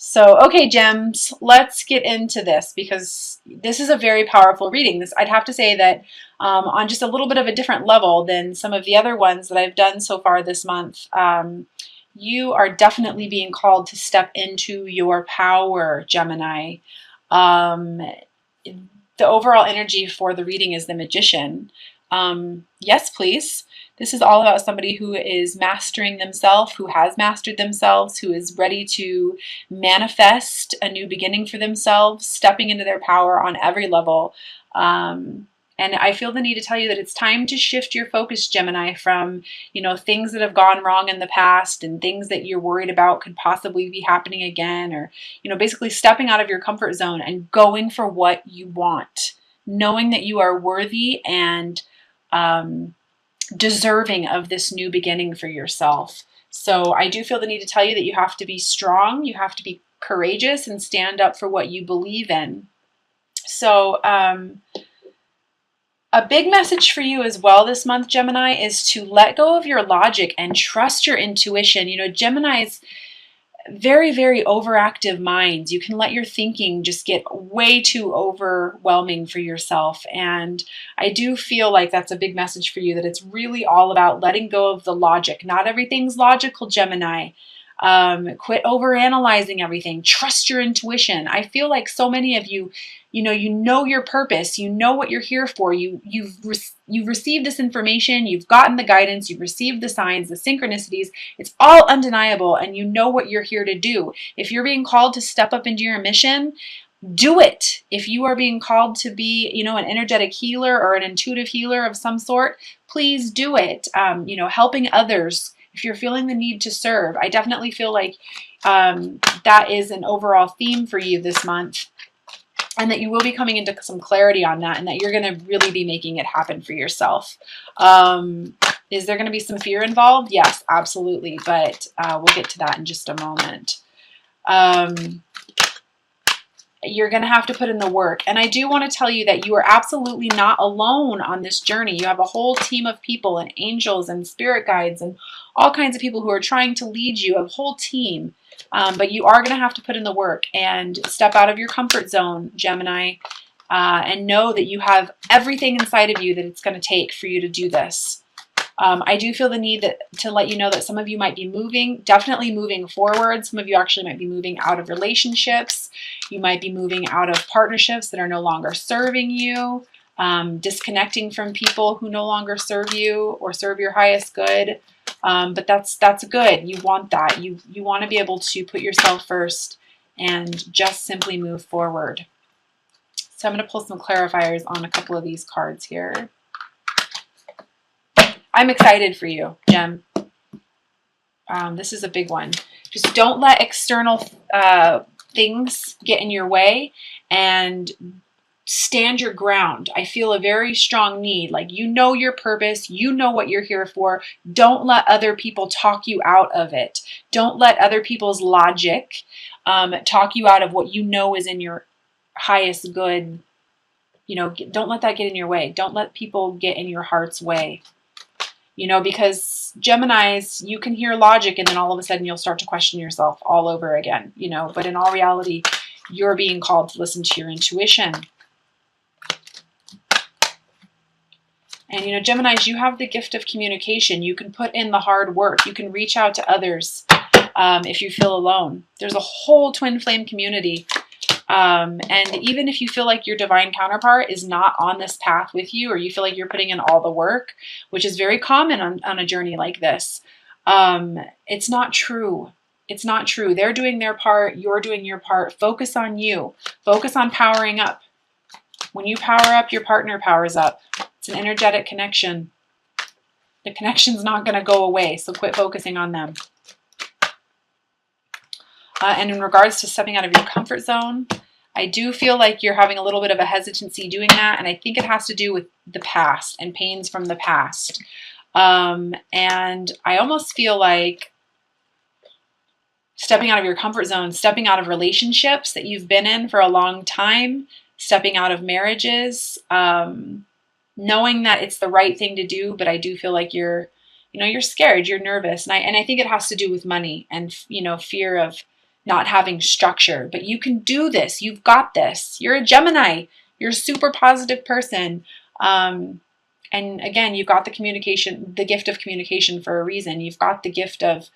So, okay, gems, let's get into this because this is a very powerful reading. This, I'd have to say that on just a little bit of a different level than some of the other ones that I've done so far this month. You are definitely being called to step into your power, Gemini. Um, the overall energy for the reading is the Magician. Yes, please. This is all about somebody who is mastering themselves, who has mastered themselves, who is ready to manifest a new beginning for themselves, stepping into their power on every level. And I feel the need to tell you that it's time to shift your focus, Gemini, from, things that have gone wrong in the past and things that you're worried about could possibly be happening again, or, basically stepping out of your comfort zone and going for what you want, knowing that you are worthy and deserving of this new beginning for yourself. So I do feel the need to tell you that you have to be strong, you have to be courageous and stand up for what you believe in. So a big message for you as well this month, Gemini, is to let go of your logic and trust your intuition. Gemini's very, very overactive minds. You can let your thinking just get way too overwhelming for yourself. And I do feel like that's a big message for you, that it's really all about letting go of the logic. Not everything's logical, Gemini. Quit overanalyzing everything. Trust your intuition. I feel like so many of you, you know your purpose. You know what you're here for. You've received this information. You've gotten the guidance. You've received the signs, the synchronicities. It's all undeniable, and you know what you're here to do. If you're being called to step up into your mission, do it. If you are being called to be, an energetic healer or an intuitive healer of some sort, please do it. Helping others. If you're feeling the need to serve, I definitely feel like that is an overall theme for you this month, and that you will be coming into some clarity on that, and that you're going to really be making it happen for yourself. Is there going to be some fear involved? Yes, absolutely, but we'll get to that in just a moment. You're going to have to put in the work. And I do want to tell you that you are absolutely not alone on this journey. You have a whole team of people and angels and spirit guides and all kinds of people who are trying to lead you, a whole team. But you are going to have to put in the work and step out of your comfort zone, Gemini, and know that you have everything inside of you that it's going to take for you to do this. I do feel the need to let you know that some of you might be definitely moving forward. Some of you actually might be moving out of relationships. You might be moving out of partnerships that are no longer serving you, disconnecting from people who no longer serve you or serve your highest good. But that's good. You want that. You want to be able to put yourself first and just simply move forward. So I'm going to pull some clarifiers on a couple of these cards here. I'm excited for you, Gem. This is a big one. Just don't let external things get in your way, and stand your ground. I feel a very strong need. Like, you know your purpose. You know what you're here for. Don't let other people talk you out of it. Don't let other people's logic talk you out of what you know is in your highest good. Don't let that get in your way. Don't let people get in your heart's way. Because Geminis, you can hear logic and then all of a sudden you'll start to question yourself all over again, but in all reality, you're being called to listen to your intuition. And, Geminis, you have the gift of communication. You can put in the hard work. You can reach out to others if you feel alone. There's a whole twin flame community. And even if you feel like your divine counterpart is not on this path with you, or you feel like you're putting in all the work, which is very common on a journey like this, it's not true. It's not true. They're doing their part. You're doing your part. Focus on you. Focus on powering up. When you power up, your partner powers up. It's an energetic connection. The connection's not going to go away, so quit focusing on them. And in regards to stepping out of your comfort zone, I do feel like you're having a little bit of a hesitancy doing that, and I think it has to do with the past and pains from the past. And I almost feel like stepping out of your comfort zone, stepping out of relationships that you've been in for a long time, stepping out of marriages, knowing that it's the right thing to do, but I do feel like you're scared, you're nervous, and I think it has to do with money and fear of not having structure. But you can do this. You've got this. You're a Gemini. You're a super positive person. And again, you've got the communication, the gift of communication for a reason. You've got the gift of,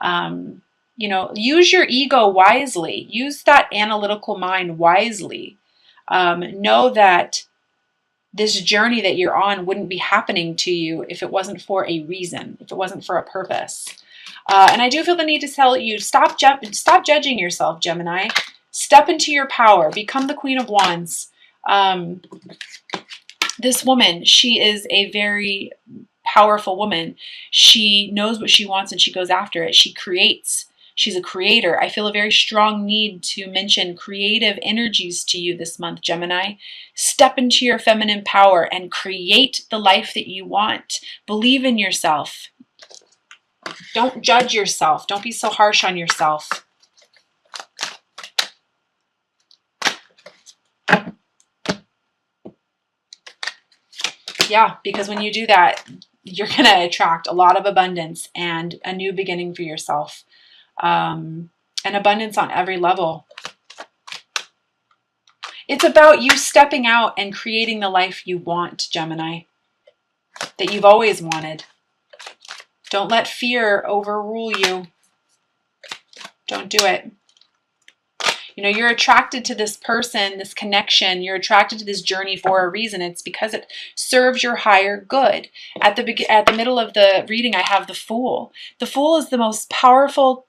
you know, use your ego wisely. Use that analytical mind wisely. Know that this journey that you're on wouldn't be happening to you if it wasn't for a reason, if it wasn't for a purpose. And I do feel the need to tell you, stop judging yourself, Gemini. Step into your power. Become the Queen of Wands. This woman, she is a very powerful woman. She knows what she wants and she goes after it. She creates. She's a creator. I feel a very strong need to mention creative energies to you this month, Gemini. Step into your feminine power and create the life that you want. Believe in yourself. Don't judge yourself. Don't be so harsh on yourself. Yeah, because when you do that, you're going to attract a lot of abundance and a new beginning for yourself. And abundance on every level. It's about you stepping out and creating the life you want, Gemini, that you've always wanted. Don't let fear overrule you. Don't do it. You know, you're attracted to this person, this connection. You're attracted to this journey for a reason. It's because it serves your higher good. At the middle of the reading, I have the Fool. The Fool is the most powerful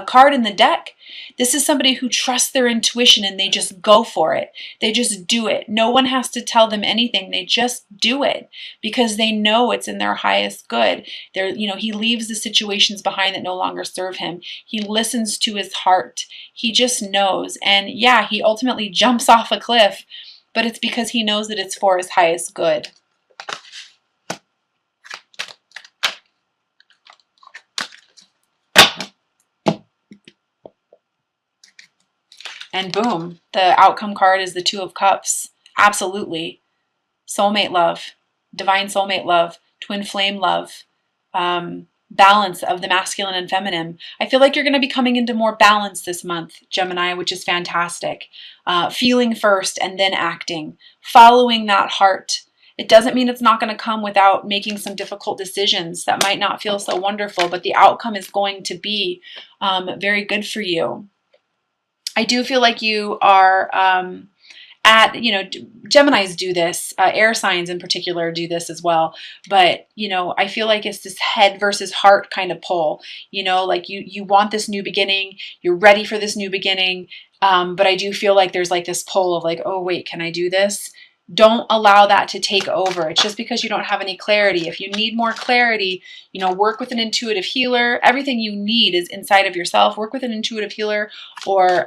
card in the deck. This is somebody who trusts their intuition and they just go for it. They just do it. No one has to tell them anything. They just do it because they know it's in their highest good. You know, he leaves the situations behind that no longer serve him. He listens to his heart. He just knows. And yeah, he ultimately jumps off a cliff, but it's because he knows that it's for his highest good. And boom, the outcome card is the Two of Cups. Absolutely. Soulmate love, divine soulmate love, twin flame love, balance of the masculine and feminine. I feel like you're going to be coming into more balance this month, Gemini, which is fantastic. Feeling first and then acting, following that heart. It doesn't mean it's not going to come without making some difficult decisions that might not feel so wonderful, but the outcome is going to be very good for you. I do feel like you are you know, Geminis do this, air signs in particular do this as well. But, you know, I feel like it's this head versus heart kind of pull, you know, like you want this new beginning, you're ready for this new beginning. But I do feel like there's like this pull of like, oh, wait, can I do this? Don't allow that to take over. It's just because you don't have any clarity. If you need more clarity, you know, work with an intuitive healer. Everything you need is inside of yourself. Work with an intuitive healer or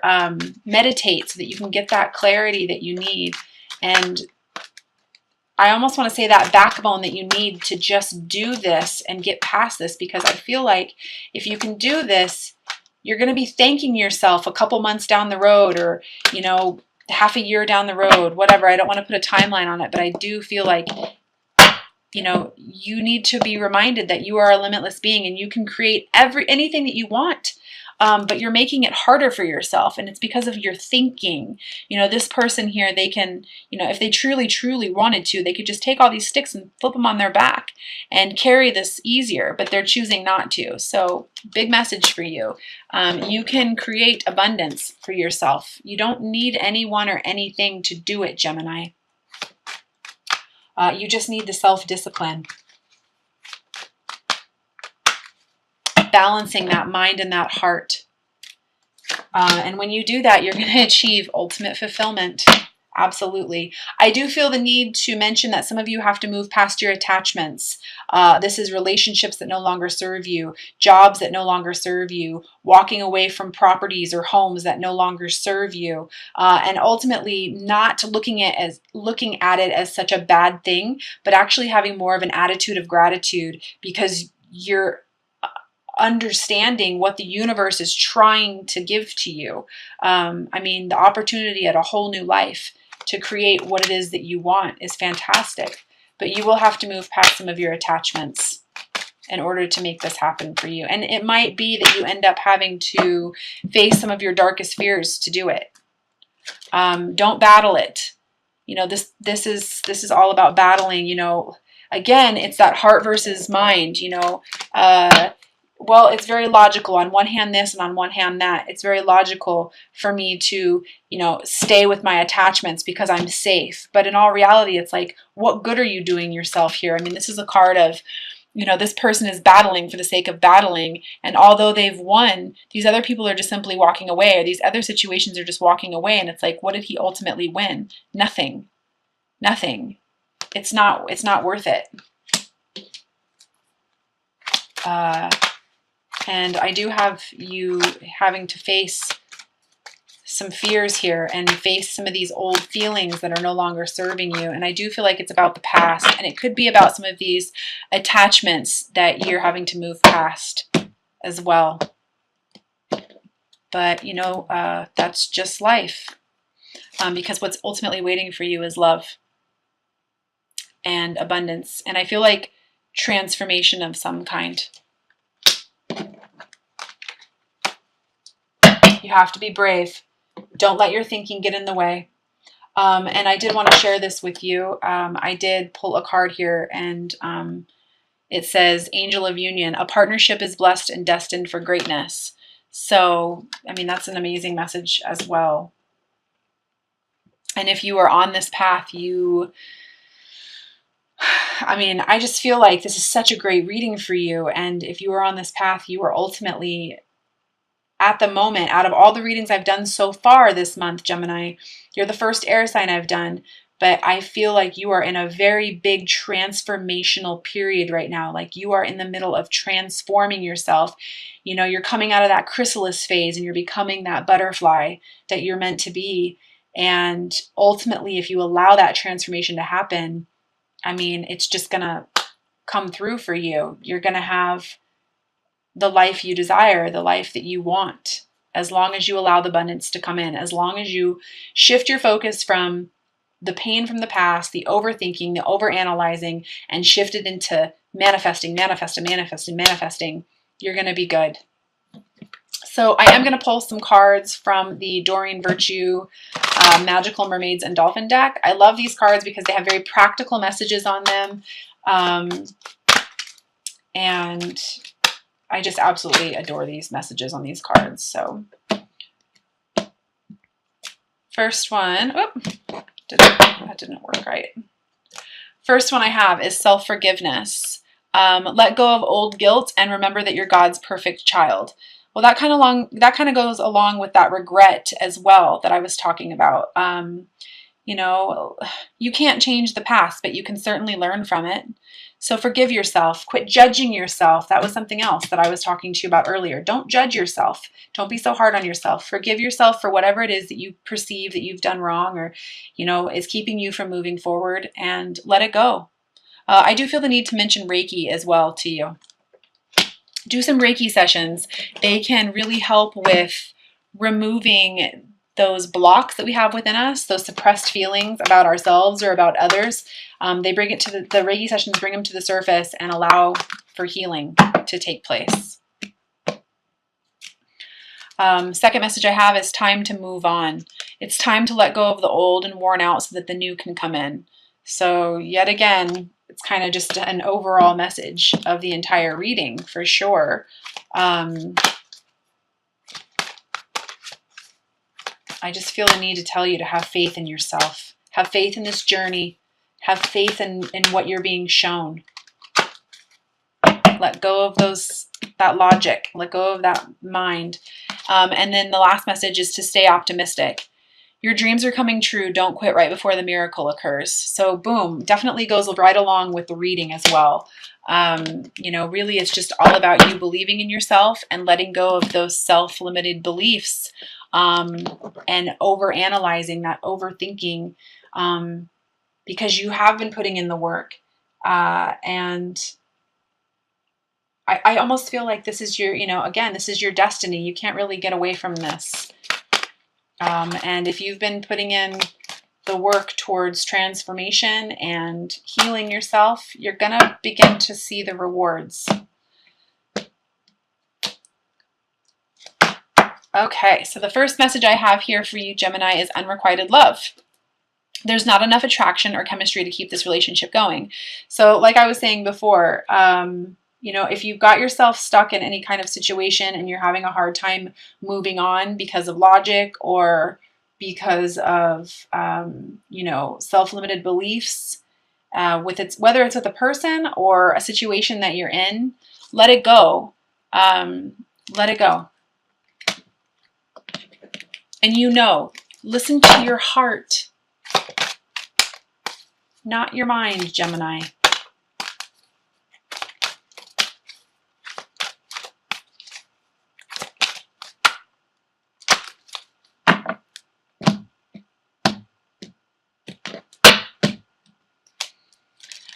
meditate so that you can get that clarity that you need. And I almost want to say that backbone that you need to just do this and get past this, because I feel like if you can do this, you're going to be thanking yourself a couple months down the road, or, you know, half a year down the road, whatever. I don't want to put a timeline on it, but I do feel like, you know, you need to be reminded that you are a limitless being and you can create anything that you want. But you're making it harder for yourself, and it's because of your thinking. You know, this person here, they can, you know, if they truly, truly wanted to, they could just take all these sticks and flip them on their back and carry this easier, but they're choosing not to. So big message for you. You can create abundance for yourself. You don't need anyone or anything to do it, Gemini. You just need the self-discipline. Balancing that mind and that heart. And when you do that, you're going to achieve ultimate fulfillment. Absolutely. I do feel the need to mention that some of you have to move past your attachments. This is relationships that no longer serve you, jobs that no longer serve you, walking away from properties or homes that no longer serve you, and ultimately not looking at it as such a bad thing, but actually having more of an attitude of gratitude, because you're understanding what the universe is trying to give to you. I mean, the opportunity at a whole new life to create what it is that you want is fantastic, but you will have to move past some of your attachments. in order to make this happen for you. And it might be that you end up having to face some of your darkest fears to do it. Don't battle it. You know, this is all about battling. You know, again, it's that heart versus mind. You know, well, it's very logical. On one hand this, and on one hand that. It's very logical for me to, you know, stay with my attachments because I'm safe. But in all reality, it's like, what good are you doing yourself here? I mean, this is a card of, you know, this person is battling for the sake of battling. And although they've won, these other people are just simply walking away, or these other situations are just walking away. And it's like, what did he ultimately win? Nothing. Nothing. It's not worth it. And I do have you having to face some fears here and face some of these old feelings that are no longer serving you. And I do feel like it's about the past, and it could be about some of these attachments that you're having to move past as well. But, you know, that's just life, because what's ultimately waiting for you is love and abundance. And I feel like transformation of some kind. You have to be brave. Don't let your thinking get in the way. And I did want to share this with you. I did pull a card here, and it says, Angel of Union, a partnership is blessed and destined for greatness. So, I mean, that's an amazing message as well. And if you are on this path, I mean, I just feel like this is such a great reading for you. And if you are on this path, you are ultimately, at the moment, out of all the readings I've done so far this month, Gemini, you're the first air sign I've done, but I feel like you are in a very big transformational period right now. Like you are in the middle of transforming yourself. You know, you're coming out of that chrysalis phase and you're becoming that butterfly that you're meant to be. And ultimately, if you allow that transformation to happen, I mean, it's just going to come through for you. You're going to have the life you desire, the life that you want, as long as you allow the abundance to come in, as long as you shift your focus from the pain from the past, the overthinking, the overanalyzing, and shift it into manifesting, you're going to be good. So I am going to pull some cards from the Doreen Virtue Magical Mermaids and Dolphin deck. I love these cards because they have very practical messages on them. And I just absolutely adore these messages on these cards. So first one, that didn't work right. First one I have is self-forgiveness. Let go of old guilt and remember that you're God's perfect child. Well, that kind of goes along with that regret as well that I was talking about. You know, you can't change the past, but you can certainly learn from it. So forgive yourself. Quit judging yourself. That was something else that I was talking to you about earlier. Don't judge yourself. Don't be so hard on yourself. Forgive yourself for whatever it is that you perceive that you've done wrong, or, you know, is keeping you from moving forward, and let it go. I do feel the need to mention Reiki as well to you. Do some Reiki sessions. They can really help with removing those blocks that we have within us, those suppressed feelings about ourselves or about others. They bring it to the Reiki sessions, bring them to the surface and allow for healing to take place. Second message I have is time to move on. It's time to let go of the old and worn out so that the new can come in. So yet again, it's kind of just an overall message of the entire reading for sure. I just feel the need to tell you to have faith in yourself. Have faith in this journey. Have faith in what you're being shown. Let go of that logic. Let go of that mind. And then the last message is to stay optimistic. Your dreams are coming true. Don't quit right before the miracle occurs. So boom, definitely goes right along with the reading as well. You know, really it's just all about you believing in yourself and letting go of those self-limited beliefs, and over-analyzing, that overthinking, because you have been putting in the work. And I almost feel like this is your, you know, again, this is your destiny. You can't really get away from this. And if you've been putting in the work towards transformation and healing yourself, you're going to begin to see the rewards. Okay, so the first message I have here for you, Gemini, is unrequited love. There's not enough attraction or chemistry to keep this relationship going. So like I was saying before, if you've got yourself stuck in any kind of situation and you're having a hard time moving on because of logic or because of, self-limited beliefs, whether it's with a person or a situation that you're in, let it go. Let it go. And listen to your heart, not your mind, Gemini.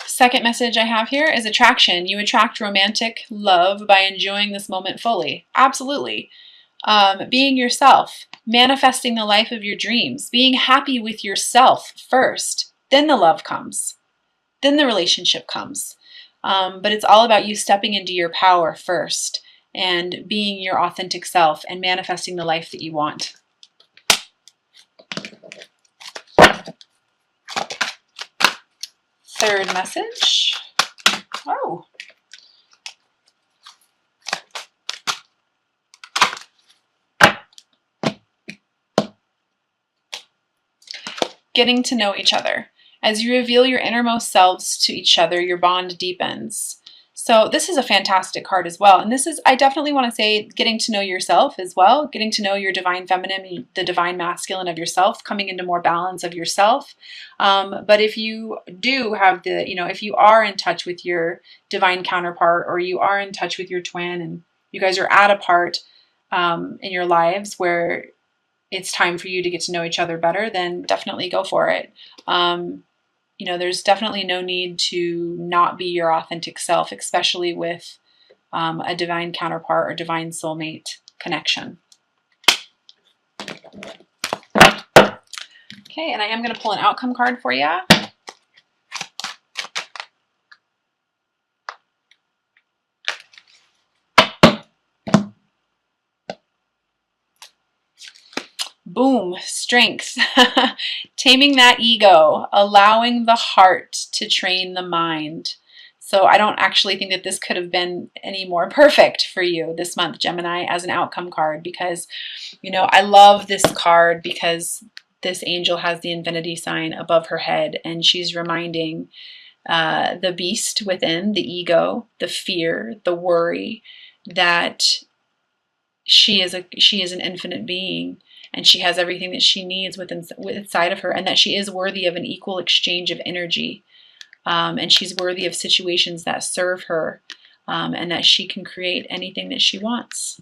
Second message I have here is attraction. You attract romantic love by enjoying this moment fully. Absolutely. Being yourself, manifesting the life of your dreams, being happy with yourself first. Then the love comes. Then the relationship comes. But it's all about you stepping into your power first and being your authentic self and manifesting the life that you want. Third message. Oh. Getting to know each other. As you reveal your innermost selves to each other, your bond deepens. So this is a fantastic card as well. And this is, I definitely want to say, getting to know yourself as well, getting to know your divine feminine, the divine masculine of yourself, coming into more balance of yourself. But if you do have if you are in touch with your divine counterpart, or you are in touch with your twin and you guys are at a part in your lives where it's time for you to get to know each other better, then definitely go for it. There's definitely no need to not be your authentic self, especially with a divine counterpart or divine soulmate connection. Okay, and I am going to pull an outcome card for you. Boom, strength. Taming that ego, allowing the heart to train the mind. So I don't actually think that this could have been any more perfect for you this month, Gemini, as an outcome card, because, I love this card because this angel has the infinity sign above her head, and she's reminding the beast within, the ego, the fear, the worry, that she is an infinite being. And she has everything that she needs inside of her, and that she is worthy of an equal exchange of energy. And she's worthy of situations that serve her, and that she can create anything that she wants.